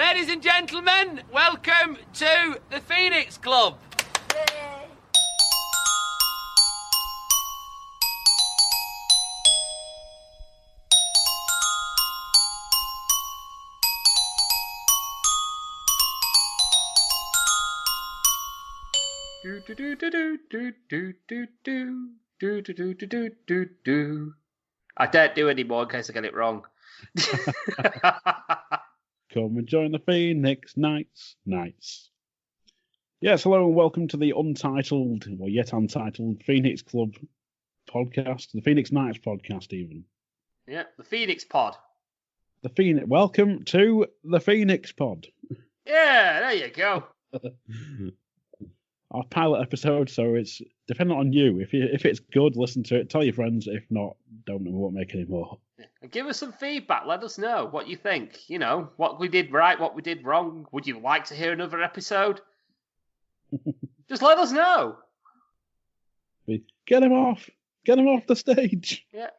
Ladies and gentlemen, welcome to the Phoenix Club. Yay. Do do do do do do do do do do do do do do do. I don't do any more in case I get it wrong. Come and join the Phoenix Nights. Yes, hello and welcome to the untitled, or yet untitled, Phoenix Club podcast, the Phoenix Nights podcast even. Yeah, the Phoenix Pod. Welcome to the Phoenix Pod. Yeah, there you go. Our pilot episode, so it's dependent on you. If it's good, listen to it. Tell your friends. If not, we won't make any more. And give us some feedback. Let us know what you think. You know, what we did right, what we did wrong. Would you like to hear another episode? Just let us know. Get him off. Get him off the stage. Yeah.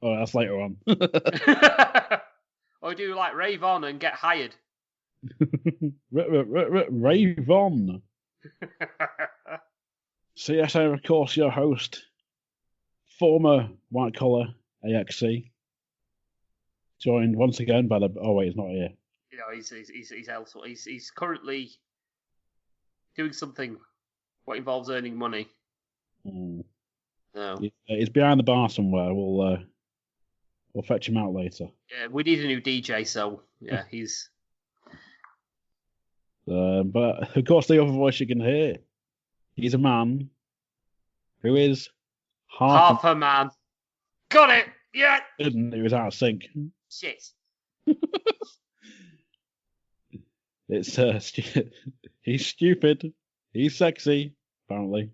Oh, that's later on. Or do like rave on and get hired. Rave on. CSA, of course, your host, former white collar AXC, joined once again by the. Oh wait, he's not here. You know, he's elsewhere. He's currently doing something what involves earning money. Mm. No, he's behind the bar somewhere. We'll fetch him out later. Yeah, we need a new DJ, so yeah, he's. But of course, the other voice you can hear, he's a man who is half a man. Got it. Yeah. He was out of sync. Shit. It's he's stupid. He's sexy. Apparently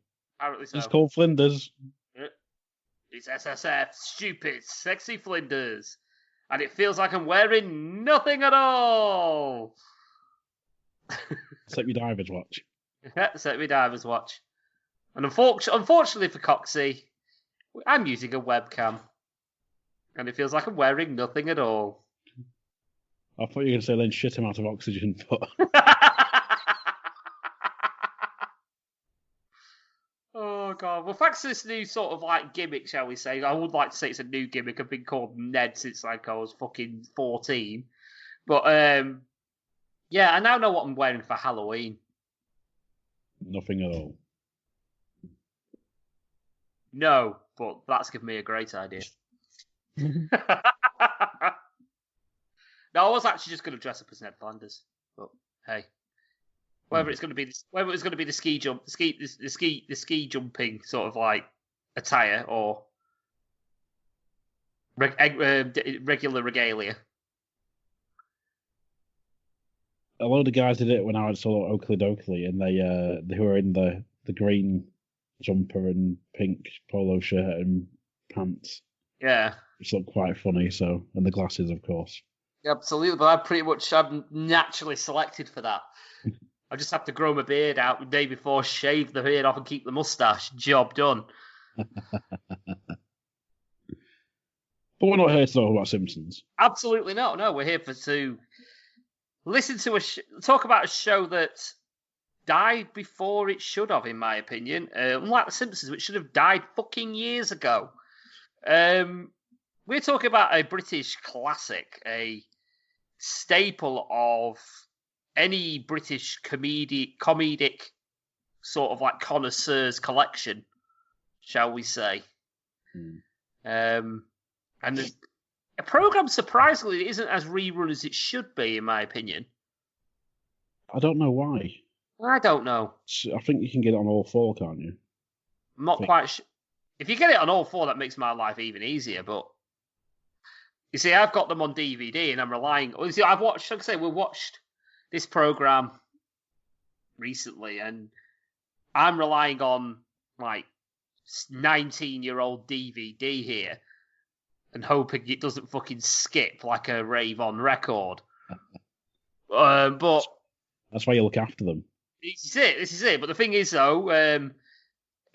so. He's called Flinders. Yeah. It's SSF. Stupid, sexy Flinders, and it feels like I'm wearing nothing at all. Set me diver's watch. Yeah, set me diver's watch. And unfortunately for Coxy, I'm using a webcam. And it feels like I'm wearing nothing at all. I thought you were going to say then shit him out of oxygen, but... Oh, God. Well, thanks to this new sort of, like, gimmick, shall we say. I would like to say it's a new gimmick. I've been called Ned since, like, I was fucking 14. But, yeah, I now know what I'm wearing for Halloween. Nothing at all. No, but that's given me a great idea. No, I was actually just going to dress up as Ned Flanders. But hey, whether it's going to be the ski jumping sort of like attire or regular regalia. A lot of the guys did it when I saw Oakley Dokley, and they were in the green jumper and pink polo shirt and pants. Yeah, which looked quite funny. So, and the glasses, of course. Absolutely, but I'm naturally selected for that. I just have to grow my beard out the day before, shave the beard off, and keep the mustache. Job done. But we're not here to talk about Simpsons. Absolutely not. No, we're here to listen to talk about a show that died before it should have, in my opinion. Unlike The Simpsons, which should have died fucking years ago. We're talking about a British classic, a staple of any British comedic sort of like connoisseur's collection, shall we say. And a program, surprisingly, isn't as rerun as it should be, in my opinion. I don't know why. I don't know. I think you can get it on all four, can't you? I'm not quite sure. If you get it on all four, that makes my life even easier. But you see, I've got them on DVD, and I'm relying. We watched this program recently, and I'm relying on like 19-year-old DVD here, and hoping it doesn't fucking skip like a rave on record. But that's why you look after them. This is it. But the thing is, though,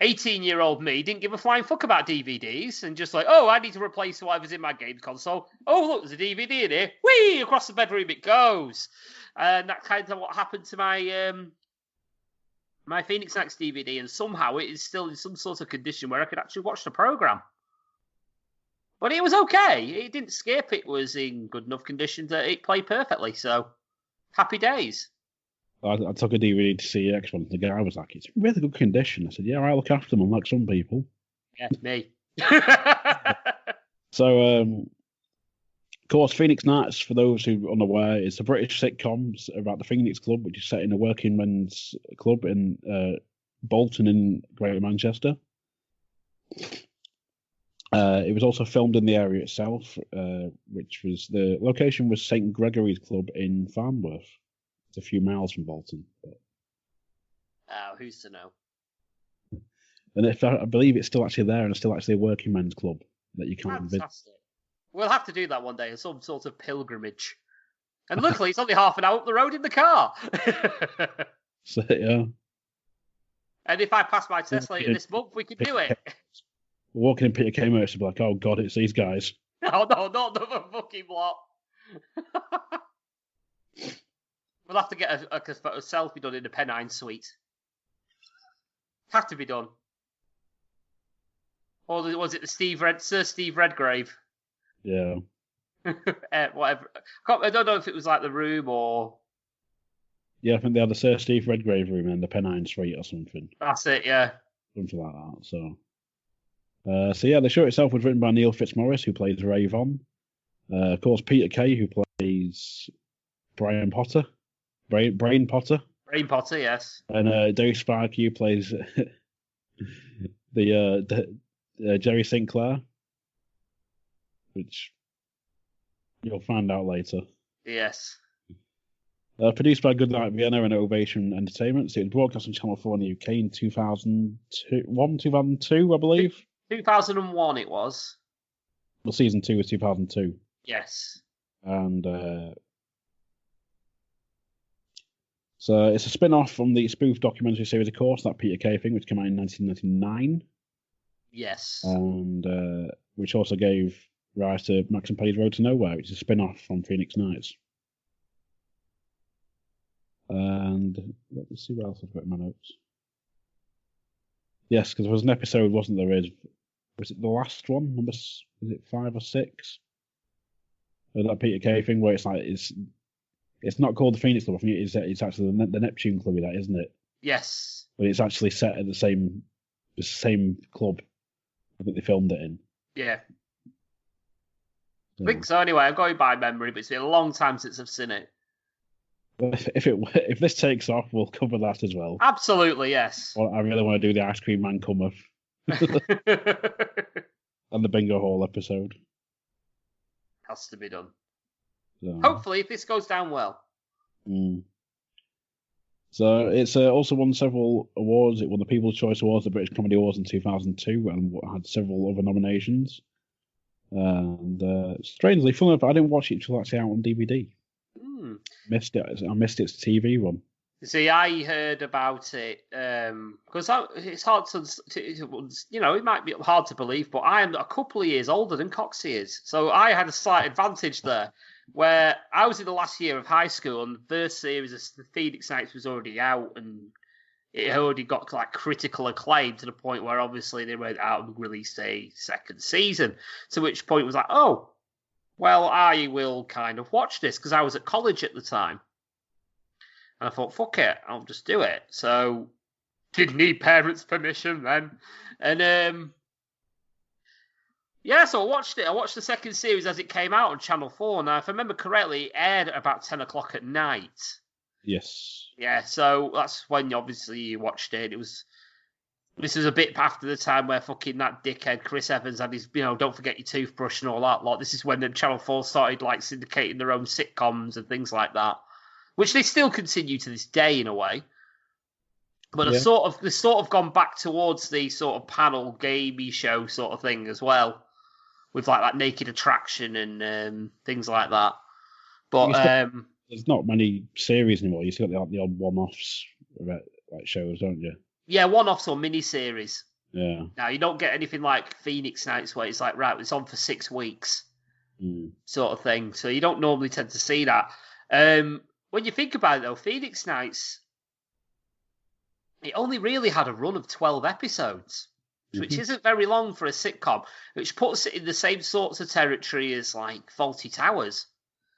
18-year-old me didn't give a flying fuck about DVDs and just like, oh, I need to replace whatever's in my games console. Oh, look, there's a DVD in here. Whee! Across the bedroom it goes. And that kind of what happened to my my Phoenix Nights DVD, and somehow it is still in some sort of condition where I could actually watch the programme. But it was okay. It didn't skip. It was in good enough condition that it played perfectly. So, happy days. I took a DVD to see X one. The guy was like, "It's in really good condition." I said, "Yeah, I look after them, unlike some people." Yeah, me. So, of course, Phoenix Nights, for those who are unaware, is a British sitcom about the Phoenix Club, which is set in a working men's club in Bolton in Greater Manchester. It was also filmed in the area itself, which was the location was St Gregory's Club in Farnworth. It's a few miles from Bolton. Oh, who's to know? And I believe it's still actually there, and it's still actually a working men's club that you can't visit. Fantastic. We'll have to do that one day, as some sort of pilgrimage. And luckily, it's only half an hour up the road in the car. So, yeah. And if I pass my test later this month, we can do it. Walking in Peter K. merch and be like, "Oh God, it's these guys." Oh no, not another fucking lot. We'll have to get a selfie done in the Pennine Suite. Have to be done. Or was it the Sir Steve Redgrave? Yeah. Whatever. I don't know if it was like the room or. Yeah, I think they had the Sir Steve Redgrave room in the Pennine Suite or something. That's it, yeah. Something like that. So yeah, the show itself was written by Neil Fitzmaurice, who plays Ray Von. Of course, Peter Kay, who plays Brian Potter. Brain Potter. Brain Potter, yes. And Dave Sparky, who plays the Jerry Sinclair, which you'll find out later. Yes. Produced by Goodnight Vienna and Ovation Entertainment. So it was broadcast on Channel 4 in the UK in 2002, I believe. 2001 it was. Well, season 2 was 2002. Yes. And so it's a spin-off from the spoof documentary series, of course, that Peter Kay thing, which came out in 1999. Yes. And which also gave rise to Max and Paddy's Road to Nowhere, which is a spin-off from Phoenix Nights. And let me see what else I've got in my notes. Yes, because there was an episode, wasn't there? Was it the last one? Is it 5 or 6? That Peter Kay thing where it's like it's not called the Phoenix Club. I think it's actually the Neptune Club, that isn't it? Yes. But it's actually set at the same club. I think they filmed it in. Yeah. I think so. Anyway, I'm going by memory, but it's been a long time since I've seen it. If this takes off, we'll cover that as well. Absolutely, yes. Well, I really want to do the Ice Cream Man come off and the Bingo Hall episode. Has to be done. So, hopefully, if this goes down well. So it's also won several awards. It won the People's Choice Awards, the British Comedy Awards in 2002, and had several other nominations. And strangely, funnily enough, I didn't watch it until actually out on DVD. Missed it. I missed its TV run. See, I heard about it because it's hard to, it might be hard to believe, but I am a couple of years older than Coxy is. So I had a slight advantage there, where I was in the last year of high school, and the first series of the Phoenix Nights was already out, and it already got like critical acclaim to the point where obviously they went out and released a second season. To which point it was like, oh, well, I will kind of watch this, because I was at college at the time. And I thought, fuck it, I'll just do it. So, didn't need parents' permission then. And, so I watched it. I watched the second series as it came out on Channel 4. Now, if I remember correctly, it aired at about 10 o'clock at night. Yes. Yeah, so that's when obviously you watched it. This was a bit after the time where fucking that dickhead Chris Evans had his, don't forget your toothbrush and all that lot. This is when the Channel 4 started like syndicating their own sitcoms and things like that, which they still continue to this day in a way. But they've sort of gone back towards the sort of panel gamey show sort of thing as well, with like that Naked Attraction and things like that. But there's not many series anymore. You still got the odd one-offs like shows, don't you? Yeah, one-offs or mini-series. Yeah. Now, you don't get anything like Phoenix Nights where it's like, right, it's on for 6 weeks sort of thing. So you don't normally tend to see that. When when you think about it, though, Phoenix Nights, it only really had a run of 12 episodes, which isn't very long for a sitcom, which puts it in the same sorts of territory as, like, Fawlty Towers.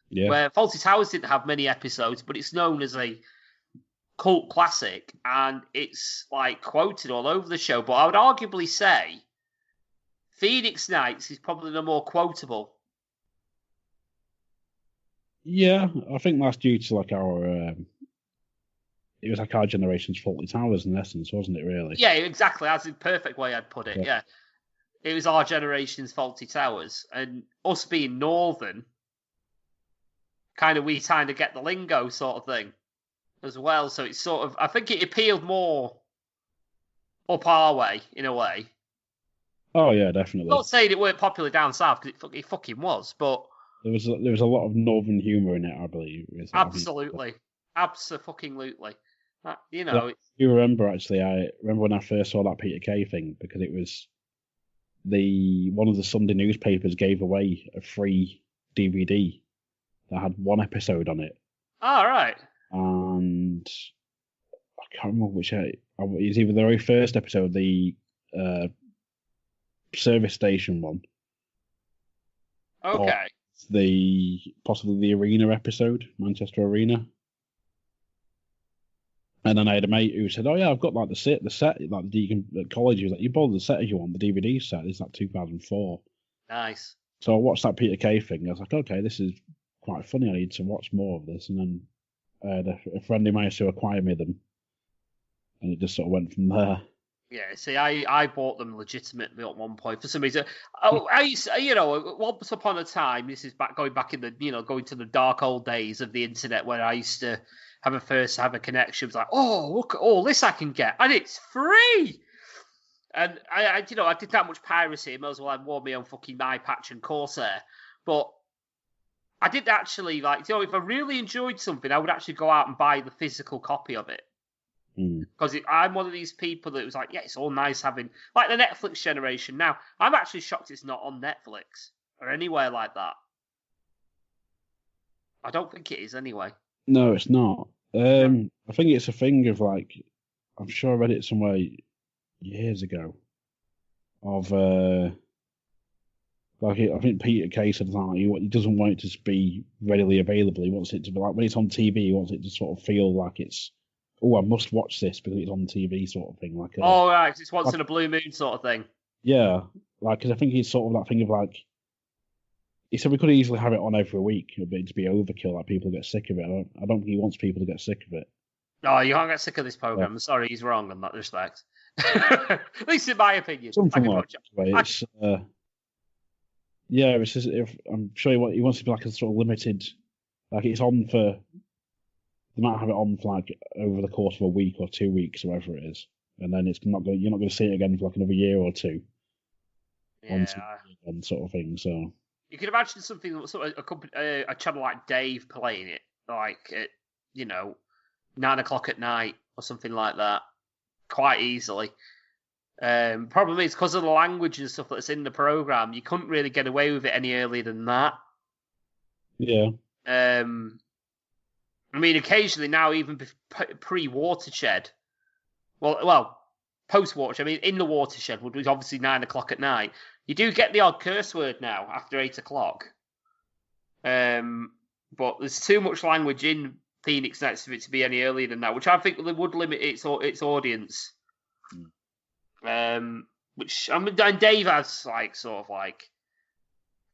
Yeah. Where Fawlty Towers didn't have many episodes, but it's known as a cult classic, and it's, like, quoted all over the show. But I would arguably say Phoenix Nights is probably the more quotable. Yeah, I think that's due to, like, our... it was like our generation's Fawlty Towers in essence, wasn't it, really? Yeah, exactly. That's the perfect way I'd put it, yeah. It was our generation's Fawlty Towers. And us being northern, we kind of get the lingo sort of thing as well. So it's sort of... I think it appealed more up our way, in a way. Oh, yeah, definitely. I'm not saying it weren't popular down south, because it fucking was, but... There was a lot of northern humour in it, I believe. Absolutely. Absolutely. You know... You remember, actually, I remember when I first saw that Peter Kay thing, because it was one of the Sunday newspapers gave away a free DVD that had one episode on it. Oh, right. And I can't remember which. It was either the very first episode, the service station one. Okay. Possibly the arena episode, Manchester Arena. And then I had a mate who said, "Oh yeah, I've got like the set, like you can at college." He was like, "You bought the set if you want the DVD set. It's like 2004." Nice. So I watched that Peter Kay thing. I was like, "Okay, this is quite funny. I need to watch more of this." And then I had a friend who managed to acquire me them, and it just sort of went from there. Yeah, see, I bought them legitimately at one point for some reason. I used, once upon a time, this is going back in the, going to the dark old days of the internet where I used to have a connection. It was like, oh, look at all this I can get, and it's free. And I did that much piracy. I might as well have worn my own fucking eye patch and Corsair. But I did actually if I really enjoyed something, I would actually go out and buy the physical copy of it. Because I'm one of these people that was like, yeah, it's all nice having, like the Netflix generation now. I'm actually shocked it's not on Netflix or anywhere like that. I don't think it is anyway. No, it's not. I think it's a thing of like, I'm sure I read it somewhere years ago. Of I think Peter Kay said that he doesn't want it to be readily available. He wants it to be like when it's on TV. He wants it to sort of feel like it's, oh, I must watch this because it's on TV sort of thing. Right, it's once in a blue moon sort of thing. Yeah, because I think he's sort of that thing of like, he said we could easily have it on every week, but it'd be overkill, like people get sick of it. I don't think he wants people to get sick of it. No, you can't get sick of this program. I'm sorry, he's wrong in that respect. At least in my opinion. Something like that. It's just, I'm sure he wants to be like a sort of limited, like it's on for, they might have it on for like over the course of a week or 2 weeks or whatever it is, and then you're not going to see it again for like another year or two. Yeah. And sort of thing. So you can imagine something, a channel like Dave playing it, like at 9:00 at night or something like that, quite easily. Problem is because of the language and stuff that's in the program, you couldn't really get away with it any earlier than that. Yeah. I mean, occasionally now, even pre-Watershed, well, post-Watershed, I mean, in the Watershed, which was obviously 9:00 at night, you do get the odd curse word now after 8:00. But there's too much language in Phoenix Nights for it to be any earlier than that, which I think would limit its audience. Which, I mean, and Dave has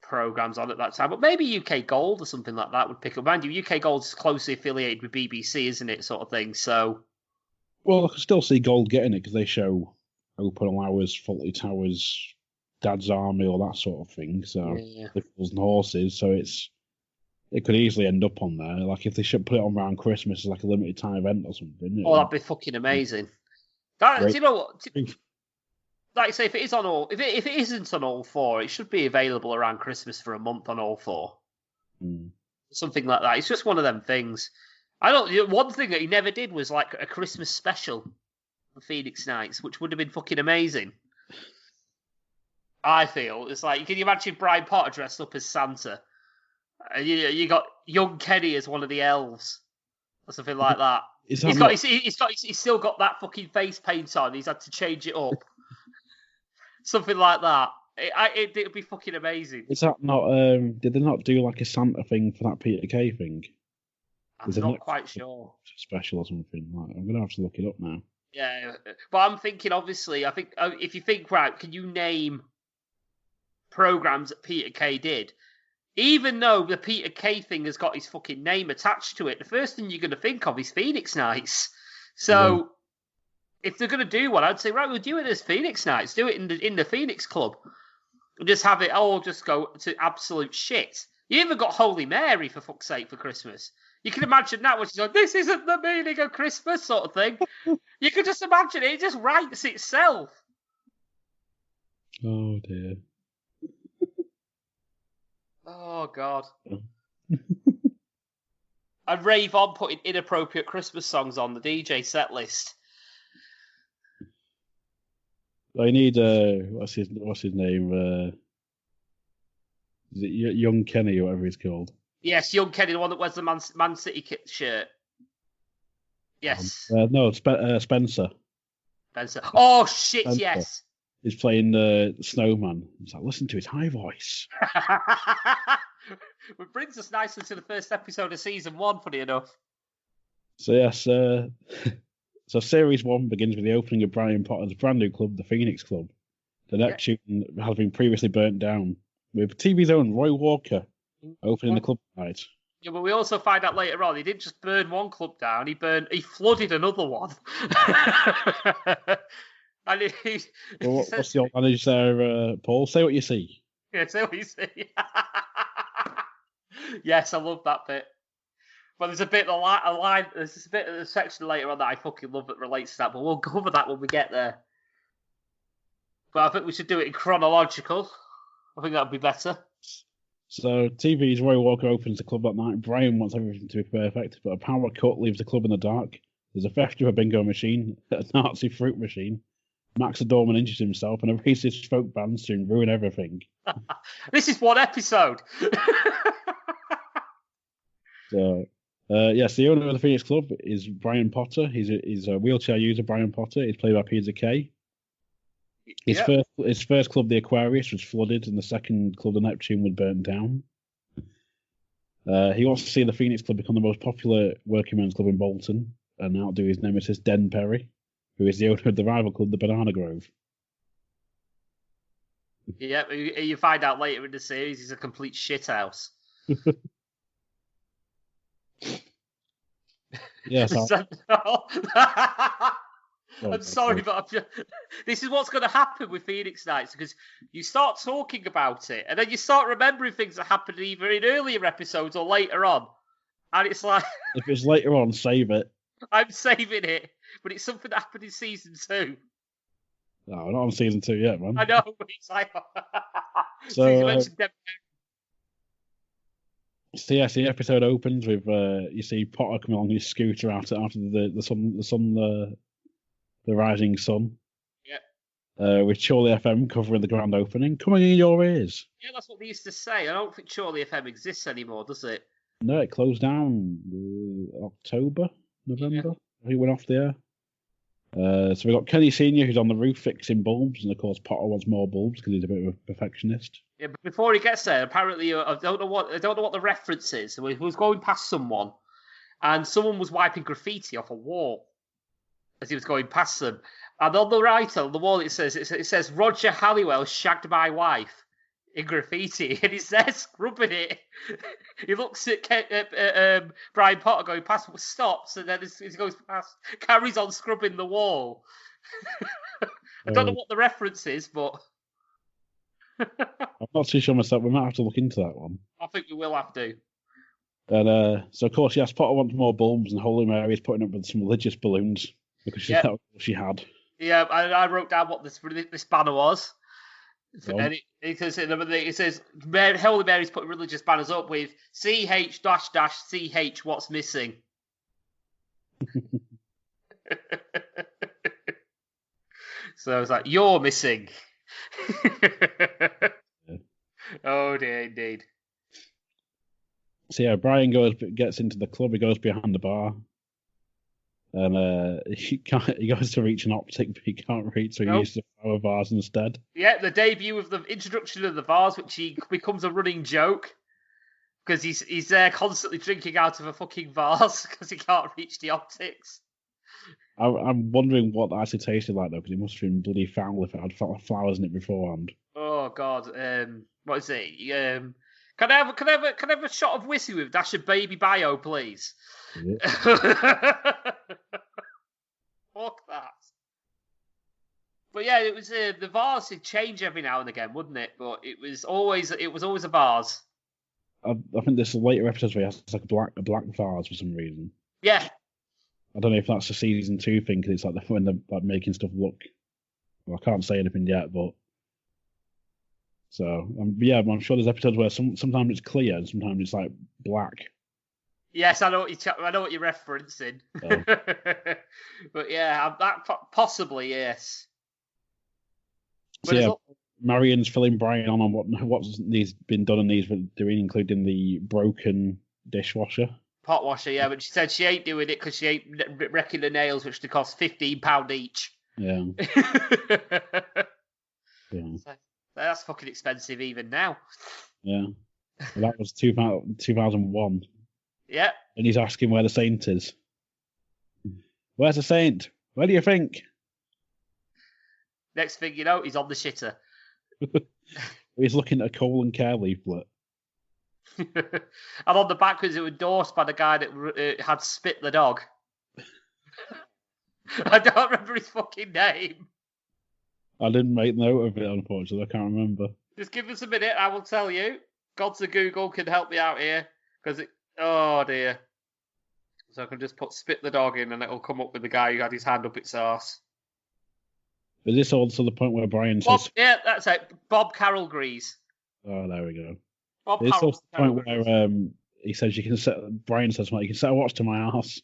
programs on at that time, but maybe UK Gold or something like that would pick up. Mind you, UK Gold's closely affiliated with BBC, isn't it, sort of thing? So, well, I can still see Gold getting it because they show Open Hours, Fawlty Towers, Dad's Army, all that sort of thing. So, the Fools and Horses. So it could easily end up on there. Like if they should put it on around Christmas as like a limited time event or something. Oh, that'd be fucking amazing. Do you know what? Like I say, if it isn't on all four, it should be available around Christmas for a month on all four. Something like that. It's just one of them things. One thing that he never did was like a Christmas special for Phoenix Nights, which would have been fucking amazing. I feel it's like, can you imagine Brian Potter dressed up as Santa? And you got young Kenny as one of the elves. or something like that. He's still got that fucking face paint on. He's had to change it up. Something like that. It'd be fucking amazing. Is that not? Did they not do like a Santa thing for that Peter Kay thing? I'm not quite sure. Special or something. Like, I'm gonna have to look it up now. Yeah, but I'm thinking. Obviously, I think if you think right, can you name programs that Peter Kay did? Even though the Peter Kay thing has got his fucking name attached to it, the first thing you're going to think of is Phoenix Nights. So, if they're going to do one, I'd say, right, we'll do it as Phoenix Nights. Do it in the Phoenix Club. And just have it all just go to absolute shit. You even got Holy Mary, for fuck's sake, for Christmas. You can imagine that, when she's like, this isn't the meaning of Christmas, sort of thing. You can just imagine it just writes itself. Oh, dear. Oh, God. I'd rave on putting inappropriate Christmas songs on the DJ set list. I need what's his name? Is it Young Kenny or whatever he's called? Yes, Young Kenny, the one that wears the Man City shirt. Yes. No, Spencer. Spencer. Oh shit! Spencer. Yes. He's playing Snowman. He's like, listen to his high voice. Which brings us nicely to the first episode of season 1. Funny enough. So yes. So Series 1 begins with the opening of Brian Potter's brand new club, the Phoenix Club. The next shooting has been previously burnt down, with TV's own Roy Walker opening the club tonight. Yeah, but we also find out later on he didn't just burn one club down; he flooded another one. And what's the old manager there, Paul? Say what you see. Yeah, say what you see. Yes, I love that bit. But there's a bit of a line. There's a bit of the section later on that I fucking love that relates to that. But we'll cover that when we get there. But I think we should do it in chronological. I think that'd be better. So TV's Roy Walker opens the club that night. Brian wants everything to be perfect, but a power cut leaves the club in the dark. There's a theft of a bingo machine, a Nazi fruit machine. Max Adorman injures himself, and a racist folk band soon ruin everything. This is one episode. So, yes, the owner of the Phoenix Club is Brian Potter. He's a wheelchair user, Brian Potter. He's played by Peter Kay. His first club, the Aquarius, was flooded, and the second club, the Neptune, was burnt down. He wants to see the Phoenix Club become the most popular working men's club in Bolton, and outdo his nemesis, Den Perry, who is the owner of the rival club, the Banana Grove. Yeah, you find out later in the series he's a complete shithouse. Yes. I'm sorry, but this is what's going to happen with Phoenix Nights, because you start talking about it, and then you start remembering things that happened either in earlier episodes or later on, and it's like... If it's later on, save it. I'm saving it, but it's something that happened in season 2. No, we're not on season 2 yet, man. I know, but it's like... So yes, the episode opens with you see Potter coming along his scooter after the rising sun. Yeah. With Chorley FM covering the grand opening, coming in your ears. Yeah, that's what they used to say. I don't think Chorley FM exists anymore, does it? No, it closed down October, November. Yeah. He went off the air. So we've got Kenny Senior, who's on the roof fixing bulbs, and of course Potter wants more bulbs because he's a bit of a perfectionist. Yeah, but before he gets there, apparently I don't know what the reference is. He was going past someone, and someone was wiping graffiti off a wall as he was going past them. And on the right on the wall it says Roger Halliwell shagged my wife in graffiti, and he's there scrubbing it. He looks at Brian Potter going past, stops, and then as he goes past, carries on scrubbing the wall. I don't know what the reference is, but... I'm not too sure myself. We might have to look into that one. I think we will have to. And so, of course, yes, Potter wants more bulbs, and Holy Mary is putting up with some religious balloons because that's what she had. Yeah, I wrote down what this banner was. Oh. And it says Holy Mary's putting religious banners up with CH .. what's missing. So I was like, you're missing. Yeah. Oh dear, indeed. So yeah, Brian gets into the club. He goes behind the bar. And he goes to reach an optic, but he can't reach, so he uses the flower vase instead. Yeah, the debut of the introduction of the vase, which he becomes a running joke because he's there constantly drinking out of a fucking vase because he can't reach the optics. I'm wondering what that actually tasted like though, because it must have been bloody foul if it had flowers in it beforehand. Oh God, what is it? Can I have a shot of whiskey with a dash of baby bio, please? Fuck that. But yeah, it was the vase would change every now and again, wouldn't it? But it was always a vase. I think this later episodes where he has like a black vase for some reason. Yeah. I don't know if that's a season 2 thing, because it's like when they're like making stuff look. Well, I can't say anything yet, but. So yeah, I'm sure there's episodes where sometimes it's clear and sometimes it's like black. Yes, I know what you're referencing. Oh. But yeah, that possibly yes. So yeah, Marion's filling Brian on what's been done and he's been doing, including the broken dishwasher. Pot washer, yeah, but she said she ain't doing it because she ain't wrecking the nails, which they cost £15 each. Yeah. Yeah. So that's fucking expensive even now. Yeah. Well, that was 2001. Yeah. And he's asking where the saint is. Where's the saint? Where do you think? Next thing you know, he's on the shitter. He's looking at a colon care leaflet. And on the back was it endorsed by the guy that had Spit the dog. I don't remember his fucking name. I didn't make note of it, unfortunately. I can't remember. Just give us a minute, I will tell you. Gods of Google can help me out here. Oh dear. So I can just put Spit the dog in and it'll come up with the guy who had his hand up its arse. Is this also the point where Brian says... Yeah, that's it. Bob Carroll Grease. Oh, there we go. Bob Is this also the point Grease. where he says you can set... Brian says, well, you can set a watch to my arse.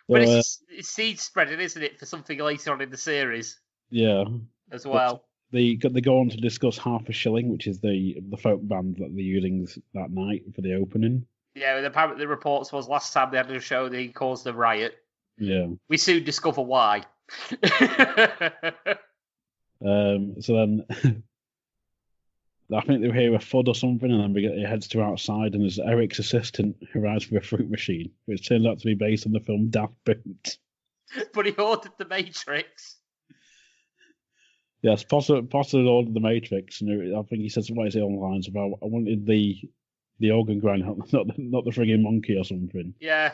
But it's seed spreading, isn't it, for something later on in the series? Yeah. As well. They go on to discuss Half a Shilling, which is the folk band that they're using that night for the opening. Yeah, and apparently the reports was last time they had a show they caused a riot. Yeah. We soon discover why. So then I think they hear a thud or something, and then he heads to outside, and there's Eric's assistant who arrives with a fruit machine, which turns out to be based on the film Daft Boot. But he ordered the Matrix. Yes, possibly ordered the Matrix, and I think he said something along the lines about, I wanted the organ grinder, not the frigging monkey or something. Yeah.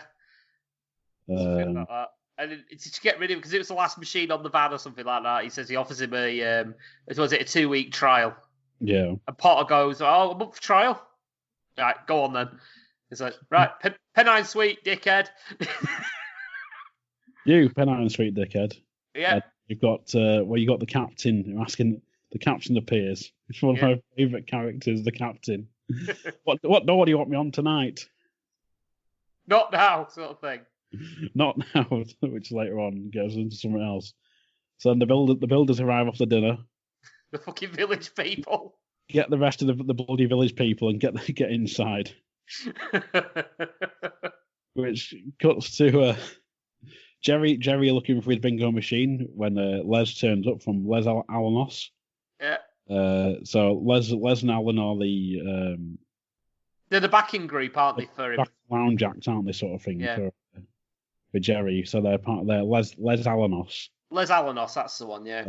Something like that. And to get rid of him, because it was the last machine on the van or something like that, he says he offers him a 2-week trial. Yeah. And Potter goes, a month trial? Right, go on then. He's like, right, Pennine Sweet, dickhead. You, Pennine Sweet, dickhead. Yeah. You've got you got the captain asking the captain appears. It's one of my favourite characters, the captain. What door do you want me on tonight? Not now, sort of thing. Not now, which later on goes into something else. So then the builders arrive after dinner. The fucking village people. Get the rest of the bloody village people and get inside. Which cuts to Jerry looking for his bingo machine when Les turns up from Les Alanos. Yeah. So Les and Alan are they're the backing group, aren't they, for him? Lounge acts, aren't they, sort of thing, for Jerry. So they're part of Les Alanos. Les Alanos, that's the one, yeah.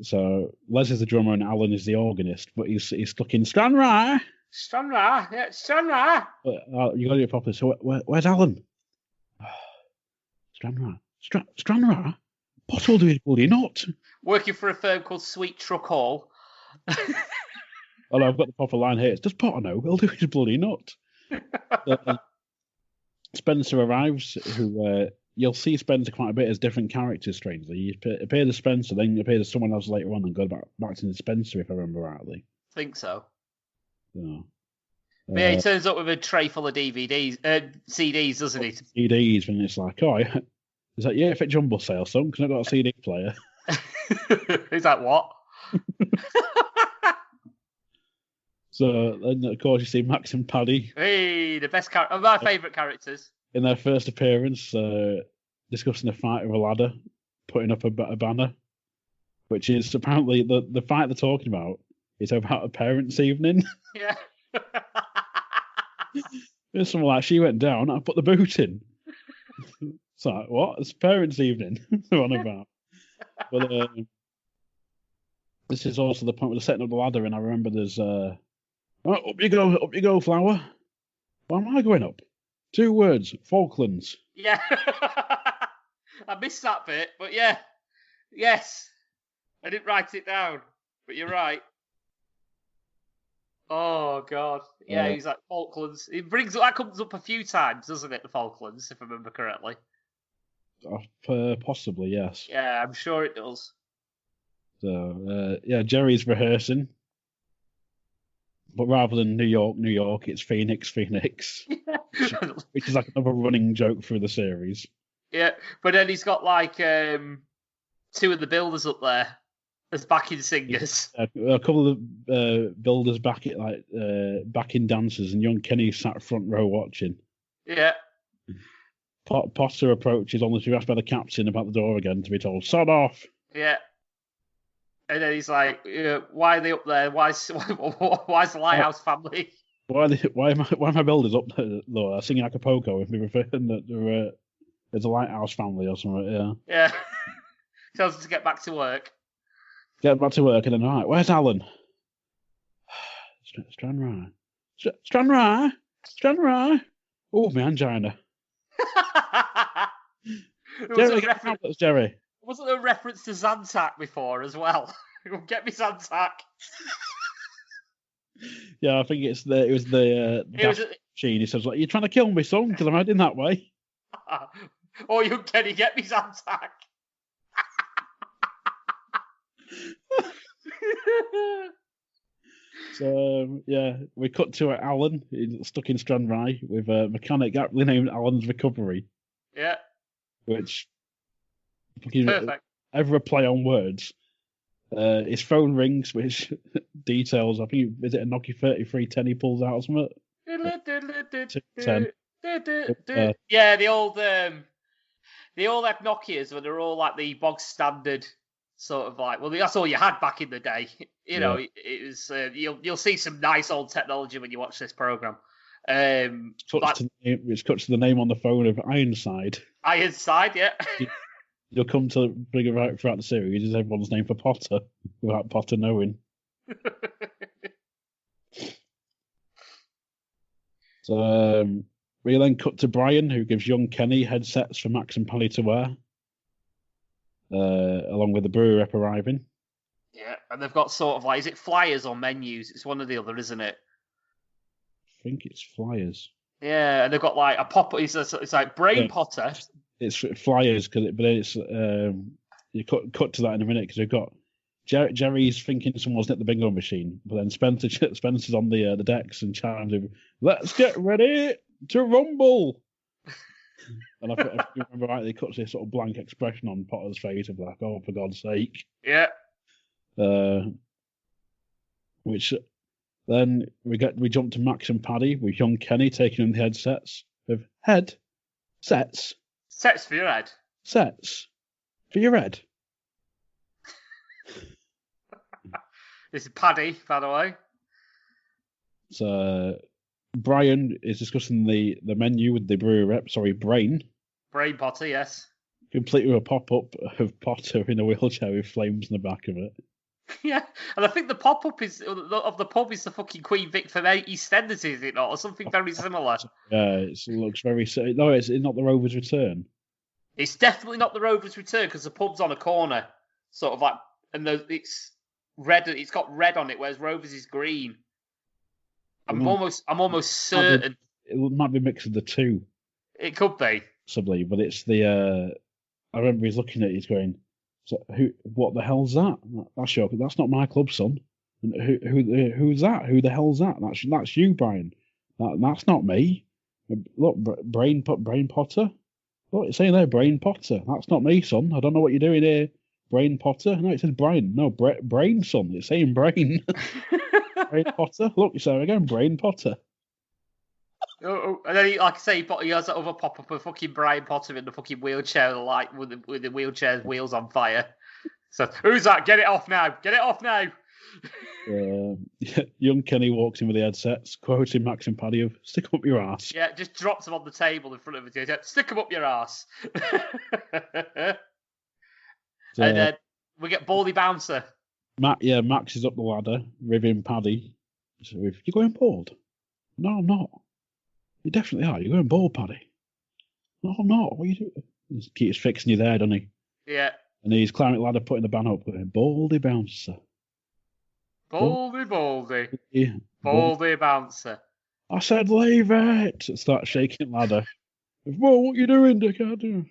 So Les is the drummer and Alan is the organist, but he's stuck in Stranraer. Stranraer, yeah, Stranraer. You got to do it properly. So where's Alan? Stranraer? Potter will do his bloody nut. Working for a firm called Sweet Truck Hall. Oh, no, I've got the proper line here. Does Potter know? He'll do his bloody nut. Spencer arrives, who you'll see Spencer quite a bit as different characters, strangely. He appeared as Spencer, then he appeared as someone else later on and got back to Spencer, if I remember rightly. I think so. So, but yeah, he turns up with a tray full of CDs, doesn't he? CDs, and it's like, is that your Fit Jumble sale, son? Because I've got a CD player. He's like, what? So then, of course, you see Max and Paddy. Hey, the best character, my favourite characters. In their first appearance, discussing a fight with a ladder, putting up a banner, which is apparently the fight they're talking about is about a parents' evening. Yeah. There's someone like, she went down, I put the boot in. It's like, what? It's parents' evening they're on about. But this is also the point where they're setting up the ladder, and I remember there's oh, up you go, Flower. Why am I going up? 2 words, Falklands. Yeah. I missed that bit, but yeah. Yes. I didn't write it down, but you're right. Oh, God. Yeah, he's like, Falklands. That comes up a few times, doesn't it, the Falklands, if I remember correctly? Possibly, yes. Yeah, I'm sure it does. So, Jerry's rehearsing. But rather than New York, it's Phoenix. Which is like another running joke through the series. Yeah, but then he's got like 2 of the builders up there as backing singers. A couple of builders backing dancers, and young Kenny sat front row watching. Yeah. Potter approaches only to be asked by the captain about the door again to be told, "Sod off." Yeah. And then he's like, "Why are they up there? Why's the Lighthouse family?" Why are my builders up there though, singing Acapulco if we referring that there's a Lighthouse family or something? Yeah. Yeah. Tells them to get back to work. Get back to work, and then right, where's Alan? Stranraer. Oh, my angina. Jerry. Wasn't there a reference to Zantac before as well? Get me Zantac. Yeah, I think it was the machine. He says, like, "You're trying to kill me, son, because I'm heading that way." Oh, you Kenny, get me Zantac. So we cut to Alan stuck in Stranraer with a mechanic aptly named Alan's Recovery. Yeah. Which perfect. Ever a play on words. His phone rings, which details. I think is it a Nokia 3310 he pulls out or something. 10. Yeah, the old Nokias when they're all like the bog standard sort of like. Well, that's all you had back in the day. You know, it was. You'll see some nice old technology when you watch this program. Which cuts to the name on the phone of Ironside. Ironside, yeah. You'll come to bring it right throughout the series is everyone's name for Potter without Potter knowing. So we then cut to Brian, who gives young Kenny headsets for Max and Paddy to wear, along with the brewery rep arriving. Yeah, and they've got sort of like, is it flyers or menus? It's one or the other, isn't it? I think it's flyers. Yeah, and they've got like a pop. It's like Brain Potter. It's flyers, but it's you cut to that in a minute because they've got Jerry's thinking someone's nicked the bingo machine, but then Spencer's on the decks and chimes in, "Let's get ready to rumble." And if you remember right, they cut this sort of blank expression on Potter's face of like, "Oh, for God's sake!" Yeah. Which then we jump to Max and Paddy with young Kenny taking in the headsets with headsets. Sets for your head. Sets for your head. This is Paddy, by the way. So Brian is discussing the menu with the brewery rep. Sorry, Brain. Brain Potter, yes. Complete with a pop-up of Potter in a wheelchair with flames in the back of it. Yeah, and I think the pop-up of the pub is the fucking Queen Vic from EastEnders, is it not? Or something very similar. Yeah, it looks very... No, it's not the Rover's Return. It's definitely not the Rover's Return because the pub's on a corner, sort of like, and it's red. It's got red on it, whereas Rover's is green. I'm almost certain it might be mixed of the two. It could be, possibly, but it's the. I remember he's looking at it. He's going, "So what the hell's that? That's not my club, son. And who's that? Who the hell's that? That's you, Brian. That's not me. Look, Brain Potter. Look, it's saying there, Brain Potter. That's not me, son. I don't know what you're doing here, Brain Potter. No, it says Brian. No, Brain, son. It's saying Brain. Brain Potter. Look, you say again, Brain Potter. And then, like I say, he has that other pop up of fucking Brian Potter in the fucking wheelchair, like with the wheelchair's wheels on fire. So, who's that? Get it off now! Get it off now! Young Kenny walks in with the headsets, quoting Max and Paddy of "Stick 'em up your ass." Yeah, just drops them on the table in front of him. Stick them up your ass. And then we get Baldy Bouncer. Max is up the ladder, ribbing Paddy. So, "You're going bald?" "No, I'm not." "You definitely are. You're going bald, Paddy." "No, I'm not. What are you doing?" He keeps fixing you there, doesn't he? Yeah. And he's climbing the ladder, putting the banner up, going, "Baldy Bouncer." Baldy Bouncer. "I said leave it." Start shaking ladder. "Whoa, what are you doing, dickhead?"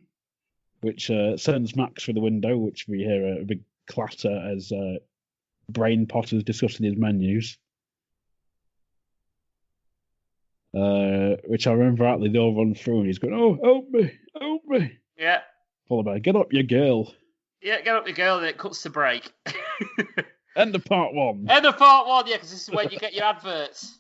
Which sends Max through the window, which we hear a big clatter as Brain Potter's discussing his menus. Which I remember rightly, they all run through and he's going, "Oh, help me. Yeah. Followed by, "Get up, you girl." Yeah, get up your girl, and it cuts to break. End of part one. End of part one, yeah, because this is where you get your adverts.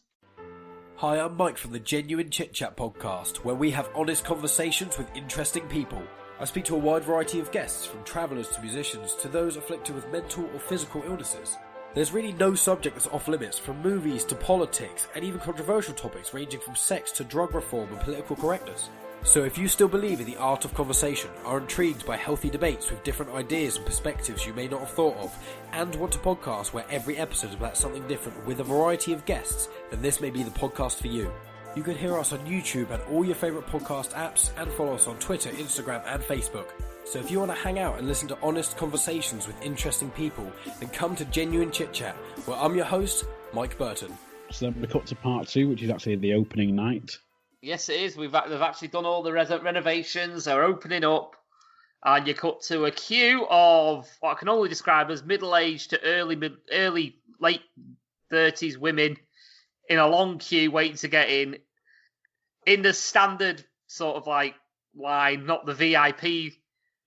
Hi, I'm Mike from the Genuine Chit Chat podcast, where we have honest conversations with interesting people. I speak to a wide variety of guests, from travellers to musicians to those afflicted with mental or physical illnesses. There's really no subject that's off limits, from movies to politics and even controversial topics ranging from sex to drug reform and political correctness. So if you still believe in the art of conversation, are intrigued by healthy debates with different ideas and perspectives you may not have thought of, and want a podcast where every episode is about something different with a variety of guests, then this may be the podcast for you. You can hear us on YouTube and all your favourite podcast apps, and follow us on Twitter, Instagram and Facebook. So if you want to hang out and listen to honest conversations with interesting people, then come to Genuine Chit Chat, where I'm your host, Mike Burton. So then we cut to part two, which is actually the opening night. Yes, it is. They've actually done all the renovations. They're opening up. And you cut to a queue of what I can only describe as middle-aged to late 30s women in a long queue waiting to get in the standard sort of like line, not the VIP.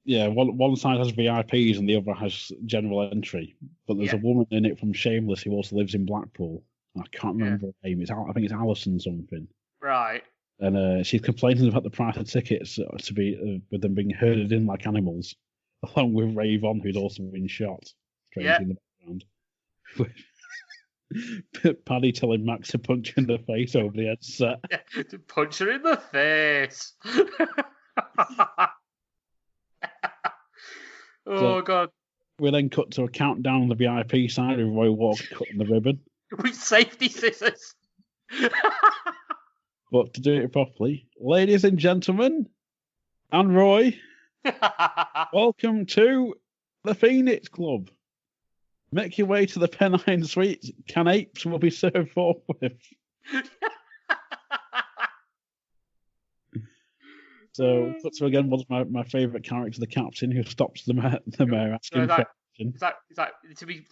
Yeah, one side has VIPs and the other has general entry. But there's a woman in it from Shameless who also lives in Blackpool. I can't remember her name. I think it's Alison something. Right. And she's complaining about the price of tickets to be with them being herded in like animals, along with Ravon, who's also been shot. Strangely in the background. Paddy telling Max to punch her in the face over the headset. Yeah, to punch her in the face. God. We then cut to a countdown on the VIP side with Roy Walker cutting the ribbon. With safety scissors. But to do it properly, ladies and gentlemen, and Roy, welcome to the Phoenix Club. Make your way to the Pennine Suites. Canapes will be served forthwith. So, again, was my favourite character, the captain, who stops the mayor asking for action. It's like to be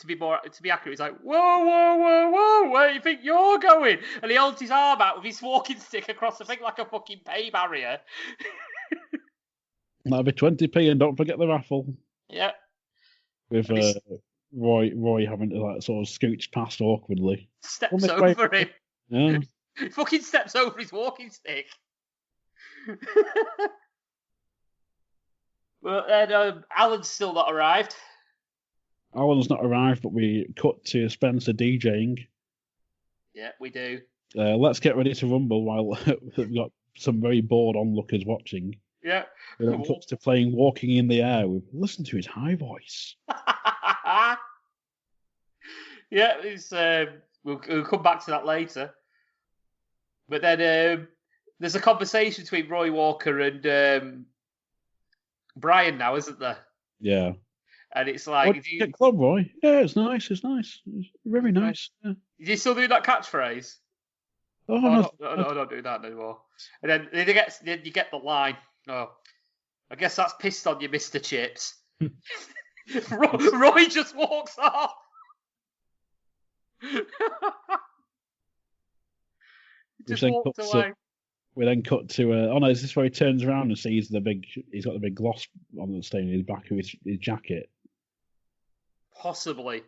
accurate. It's like whoa, where do you think you're going? And he holds his arm out with his walking stick across the thing like a fucking pay barrier. That'll be 20p, and don't forget the raffle. Yeah. With Roy having to like sort of scooch past awkwardly. Steps over him. Yeah. He fucking steps over his walking stick. But then Alan's still not arrived. Alan's not arrived, but we cut to Spencer DJing. Yeah, we do. Let's get ready to rumble while we've got some very bored onlookers watching. Yeah. We then cut to playing Walking in the Air. Listen to his high voice. Yeah, we'll come back to that later. But then there's a conversation between Roy Walker and Brian now, isn't there? Yeah. And it's like... Get club, Roy? Yeah, it's nice. It's very nice. Yeah. Is he still doing that catchphrase? No, don't do that anymore. And then you get the line. Oh, I guess that's pissed on you, Mr. Chips. Roy just walks off. Just walked away. We then cut to is this where he turns around and sees he's got the big gloss on the stain in his back of his jacket? Possibly.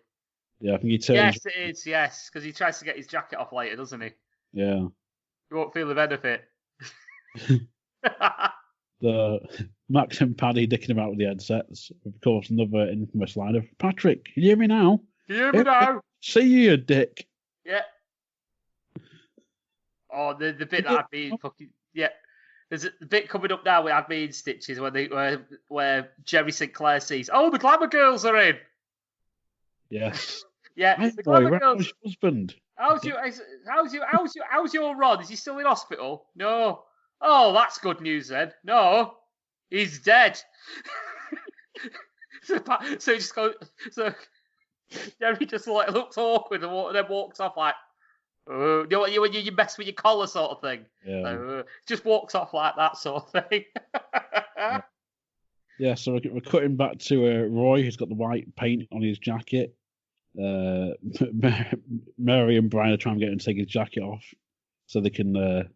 Yeah, I think he turns. Yes, it is. Yes, because he tries to get his jacket off later, doesn't he? Yeah. You won't feel the benefit. The Max and Paddy dicking about with the headsets. Of course, another infamous line of Patrick, can you hear me now? Can you hear me now? See you, dick. Yeah. Oh, the bit that had me fucking There's a bit coming up now. We had me in stitches where Jerry Sinclair sees. Oh, the Glamour Girls are in. Yes. Yeah, the Glamour Girls. Your husband. How's your Rod? Is he still in hospital? No. Oh, that's good news then. No, he's dead. so he just goes. So Jerry just like looks awkward and then walks off like. You know when you mess with your collar sort of thing. Yeah. Just walks off like that sort of thing. Yeah. So we're cutting back to Roy, who's got the white paint on his jacket. Mary and Brian are trying to get him to take his jacket off so they can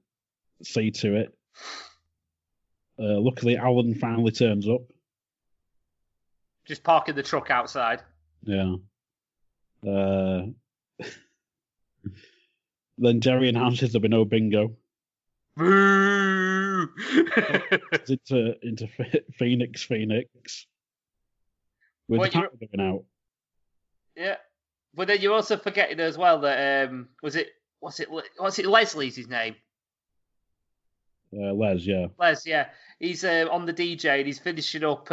see to it. Luckily, Alan finally turns up. Just parking the truck outside. Yeah. Then Jerry announces there'll be no bingo. Boo! into Phoenix. With the power going out. Yeah. But then you're also forgetting as well that what's it Leslie's his name? Les, yeah. Les, yeah. He's on the DJ and he's finishing up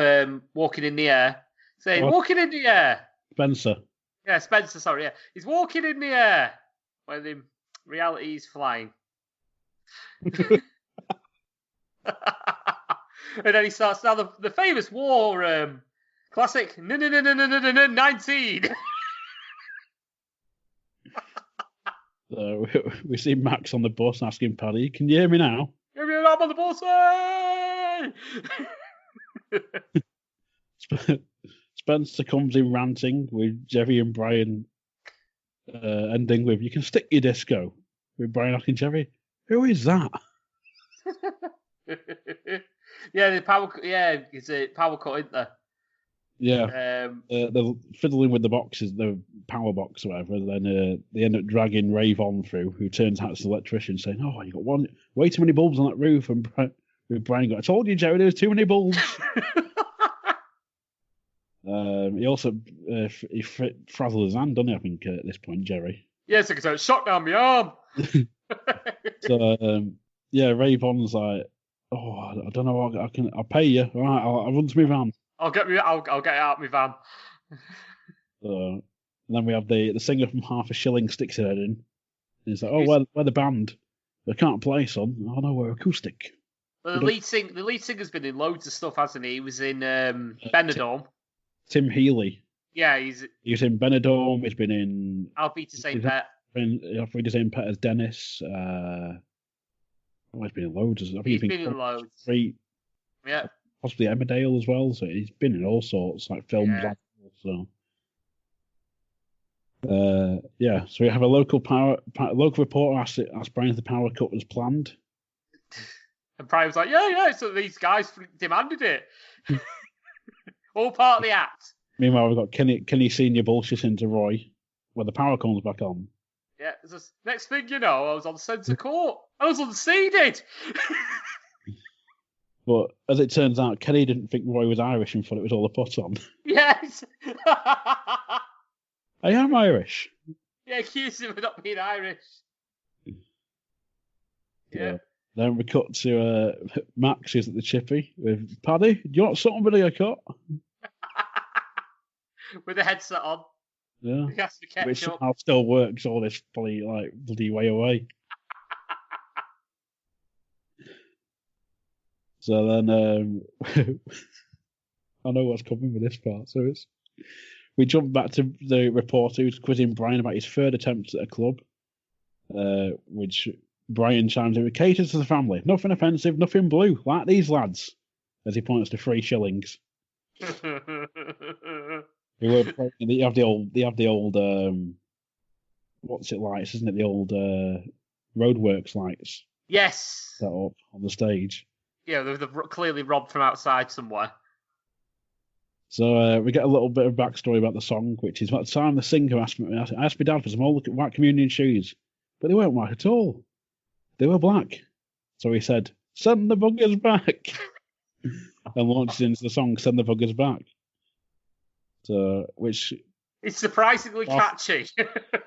Walking in the Air. Saying, Walking in the Air. Spencer. Yeah, Spencer, sorry, yeah. He's walking in the air. When in reality he's flying. And then he starts now the famous war classic 19. We see Max on the bus asking Paddy, can you hear me now? Give me an arm on the bus, hey! Spencer comes in ranting with Jerry and Brian ending with, you can stick your disco. With Brian asking Jerry, who is that? It's a power cut, isn't there? Yeah. They're fiddling with the boxes, the power box or whatever. Then they end up dragging Rave on through, who turns out it's the electrician, saying, oh, you got way too many bulbs on that roof. And Brian got, I told you, Jerry, there's too many bulbs. He also he frazzled his hand, doesn't he? I think at this point, Jerry. Yes, because I shot down my arm. So Ravon's like, oh, I don't know what I'll pay you. All right, I'll run to my van. I'll get it out of my van. And then we have the singer from Half a Shilling sticks her head in. And he's like, oh, where the band? They can't play, son. Oh no, we're acoustic. Well, the lead singer's been in loads of stuff, hasn't he? He was in Benidorm. Tim Healy. Yeah, he was in Benidorm. He's been in. I'll Be to St. Pet. I've read St. Pet as Dennis. He's been in loads. He's been in loads. Three. Yeah. Possibly Emmerdale as well. So he's been in all sorts, like films. Yeah. So. So we have a local reporter asked Brian if the power cut was planned. And Brian was like, yeah, so these guys demanded it. All part of the act. Meanwhile, we've got Kenny Senior bullshitting to Roy when the power comes back on. Yeah, next thing you know, I was on centre court. I was unseated. But as it turns out, Kenny didn't think Roy was Irish and thought it was all a put on. Yes. I am Irish. Yeah, accused him of not being Irish. Yeah. Then we cut to Max, who's at the chippy, with Paddy. Do you want somebody I cut? With the headset on. Yeah. He has to catch Which up. somehow still works all this bloody way away. So then I know what's coming with this part. So we jump back to the reporter who's quizzing Brian about his third attempt at a club, which Brian chimes in with, caters to the family. Nothing offensive, nothing blue, like these lads, as he points to 3 shillings. They have the old what's it lights, isn't it? The old roadworks lights. Yes. Set up on the stage. Yeah, they're clearly robbed from outside somewhere. So we get a little bit of backstory about the song, which is at the time the singer asked my dad for some old white communion shoes, but they weren't white at all. They were black. So he said, "Send the buggers back," and launched into the song "Send the Buggers Back." So, which it's surprisingly catchy.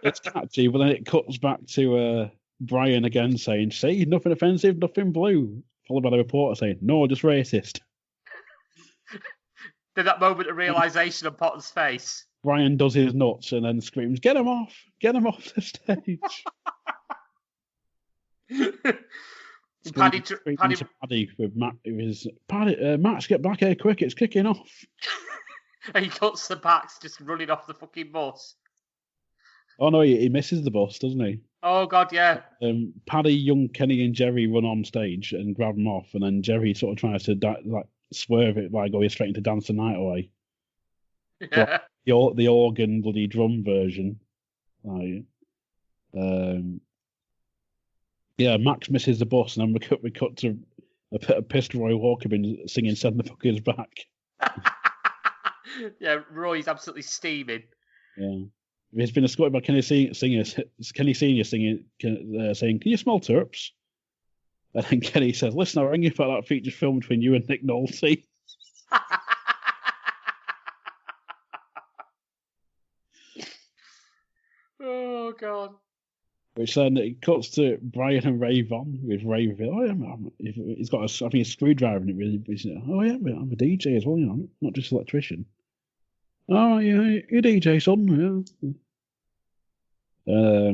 It's catchy, but then it cuts back to Brian again saying, "See, nothing offensive, nothing blue," followed by the reporter saying, "No, just racist." Then that moment of realisation on Potter's face. Brian does his nuts and then screams, "Get him off! Get him off the stage!" Paddy with Matt, Max, get back here quick! It's kicking off. And he cuts the backs, just running off the fucking bus. Oh no, he misses the bus, doesn't he? Oh god, yeah. Paddy, Young, Kenny, and Jerry run on stage and grab him off, and then Jerry sort of tries to swerve it by going straight into Dance the Night Away. Yeah. The organ bloody drum version. Yeah, Max misses the bus, and then we cut to a pissed Roy Walker singing "Send the Fuckers Back." Yeah, Roy's absolutely steaming. Yeah, he's been escorted by Kenny Senior saying, "Can you smell turps?" And then Kenny says, "Listen, I rang you about that feature film between you and Nick Nolte." Oh god. Which then it cuts to Brian and Ray Von with Ray reveal, "Oh yeah, he's got a screwdriver in it." Really, "Oh yeah, I'm a DJ as well, you know, not just an electrician." "Oh yeah, you're DJ, son." Yeah.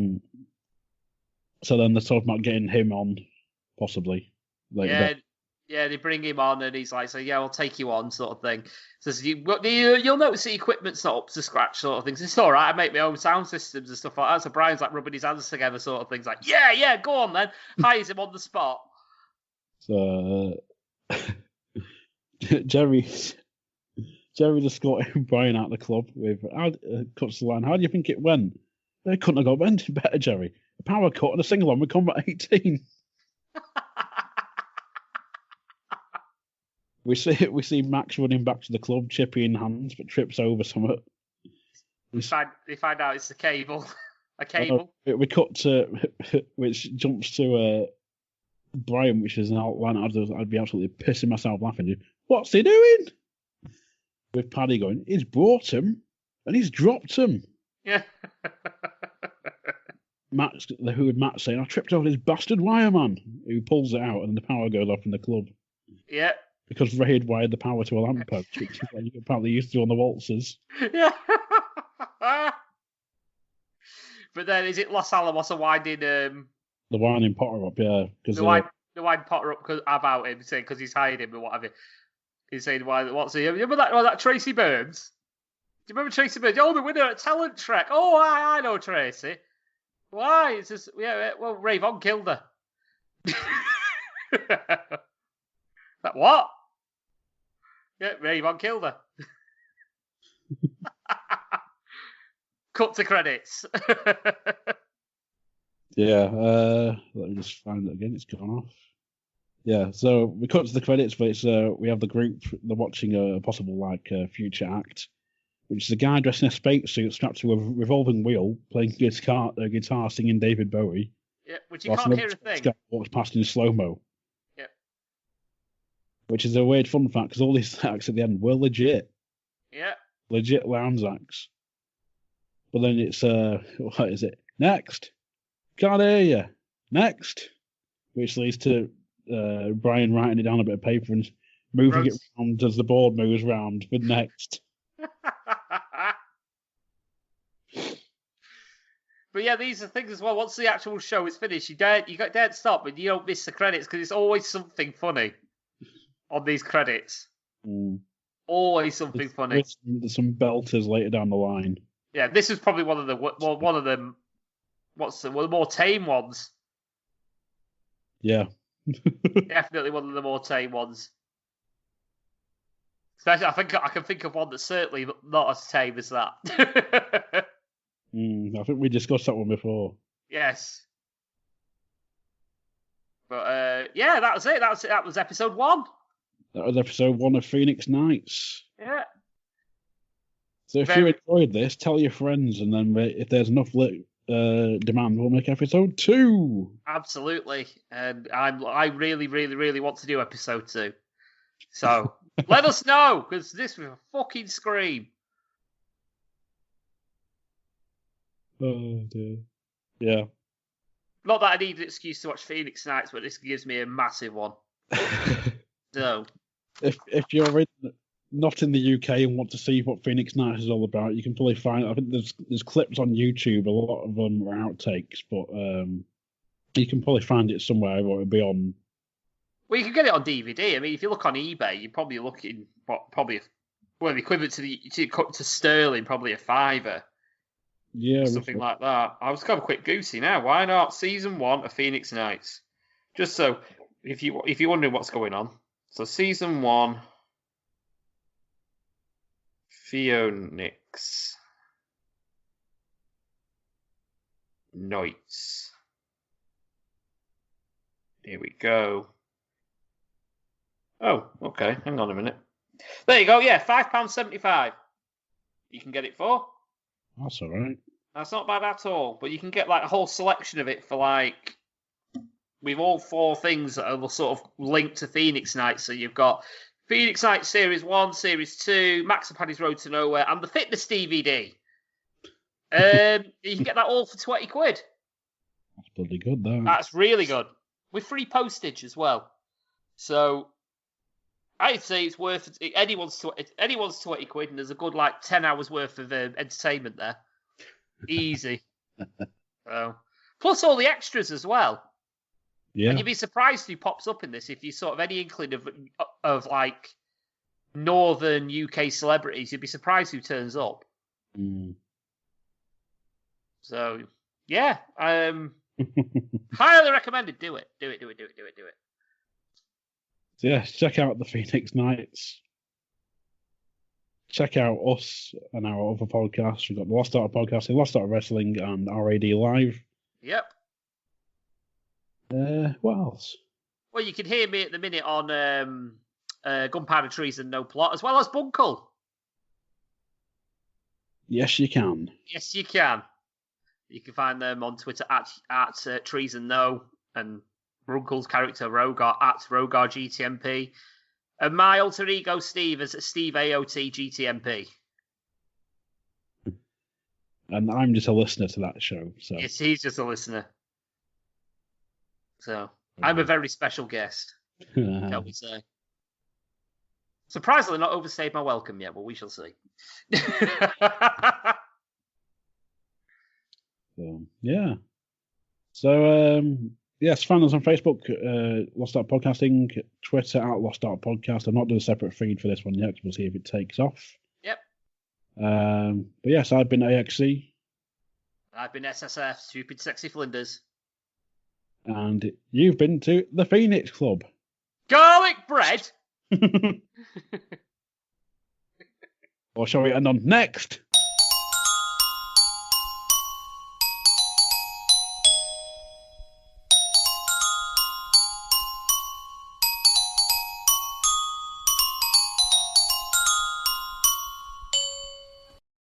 So then they're talking about getting him on, possibly later. Yeah, they bring him on, and he's like, "So yeah, I'll take you on," sort of thing. Says you'll notice the equipment's not up to scratch, sort of things. It's all right. I make my own sound systems and stuff like that. So Brian's like rubbing his hands together, sort of things. Like, yeah, go on then. Hires him on the spot. So Jerry just got Brian out of the club with cuts the line. "How do you think it went?" "They couldn't have got any better, Jerry. A power cut and a sing along with Combat 18. We see Max running back to the club, chippy in hands, but trips over something. They find out it's a cable. A cable. We cut to which jumps to Brian, which is an outline. I'd be absolutely pissing myself laughing. "What's he doing?" With Paddy going, "He's brought him and he's dropped him." Yeah. Matt saying, "I tripped over this bastard wireman," who pulls it out and the power goes off in the club. Yeah. Because Ray had wired the power to a lamp post, which is what you apparently used to do on the waltzers. Yeah. But then, is it Los Alamos winding the winding Potter up? Yeah, because the wind Potter up about him, saying because he's hired him or whatever. He's saying, "What's he? Remember that Tracy Burns? Do you remember Tracy Burns? Oh, the winner at Talent Trek. Oh, I know Tracy. Why? It's just well, Ray Von killed her." Like, what? Yeah, Ray Von killed her. Cut to credits. Yeah, let me just find it again. It's gone off. Yeah, so we cut to the credits, but it's we have the group. They're watching a possible future act, which is a guy dressed in a spacesuit strapped to a revolving wheel, playing guitar, singing David Bowie. Yeah, which you can't hear a thing. Guy walks past in slow mo. Yeah. Which is a weird fun fact because all these acts at the end were legit. Yeah. Legit lounge acts. But then it's what is it? Next. Can't hear you. Next. Which leads to Brian writing it down a bit of paper and moving it around as the board moves round with next. But yeah, these are things as well. Once the actual show is finished, you don't stop, but you don't miss the credits because it's always something funny on these credits. Mm. Always something funny. There's some belters later down the line. Yeah, this is probably one of the more tame ones. Yeah. Definitely one of the more tame ones. Especially, I think I can think of one that's certainly not as tame as that. I think we discussed that one before. Yes. But yeah, that was it. That was episode 1. That was episode 1 of Phoenix Nights. Yeah. So if you enjoyed this, tell your friends, and then if there's enough demand, we'll make episode 2. Absolutely, and I really, really, really want to do episode 2. So let us know, because this was a fucking scream. Oh dear. Yeah. Not that I need an excuse to watch Phoenix Nights, but this gives me a massive one. So, if you're not in the UK and want to see what Phoenix Nights is all about, you can probably find. I think there's clips on YouTube. A lot of them are outtakes, but you can probably find it somewhere. Or it'll be on. Well, you can get it on DVD. I mean, if you look on eBay, you're probably looking the equivalent to sterling, probably a £5. Yeah, something like that. I was kind of a quick goosey now. Why not season 1 of Phoenix Nights? Just so if you're wondering what's going on, so season 1, Phoenix Nights. Here we go. Oh, okay. Hang on a minute. There you go. Yeah, £5.75. You can get it for. That's all right. That's not bad at all. But you can get like a whole selection of it for like with all 4 things that are sort of linked to Phoenix Nights. So you've got Phoenix Nights Series 1, Series 2, Max and Paddy's Road to Nowhere, and the Fitness DVD. You can get that all for £20. That's bloody good, though. That's really good. With free postage as well. So I'd say it's worth anyone's £20, and there's a good like 10 hours worth of entertainment there. Easy. Plus all the extras as well. Yeah. And you'd be surprised who pops up in this if you sort of any inkling of like northern UK celebrities. You'd be surprised who turns up. Mm. So yeah, highly recommended. Do it. So yeah, check out the Phoenix Nights. Check out us and our other podcasts. We've got the Lost Art Podcasting, Lost Art Wrestling, and RAD Live. Yep. What else? Well, you can hear me at the minute on Gunpowder, Treason, No Plot, as well as Bunkle. Yes, you can. Yes, you can. You can find them on Twitter at Treason No, and Bunkle's character Rogar at Rogar GTMP. And my alter ego Steve is Steve AOT GTMP. And I'm just a listener to that show. So yes, he's just a listener. So I'm a very special guest, shall we say. Surprisingly, not overstayed my welcome yet, but we shall see. Yeah. So yes, find us on Facebook, Lost Art Podcasting, Twitter at Lost Art Podcast. I'm not doing a separate feed for this one yet. We'll see if it takes off. Yep. But yes, I've been AXC. I've been SSF, Stupid Sexy Flinders. And you've been to the Phoenix Club. Garlic bread? Or shall we end on next?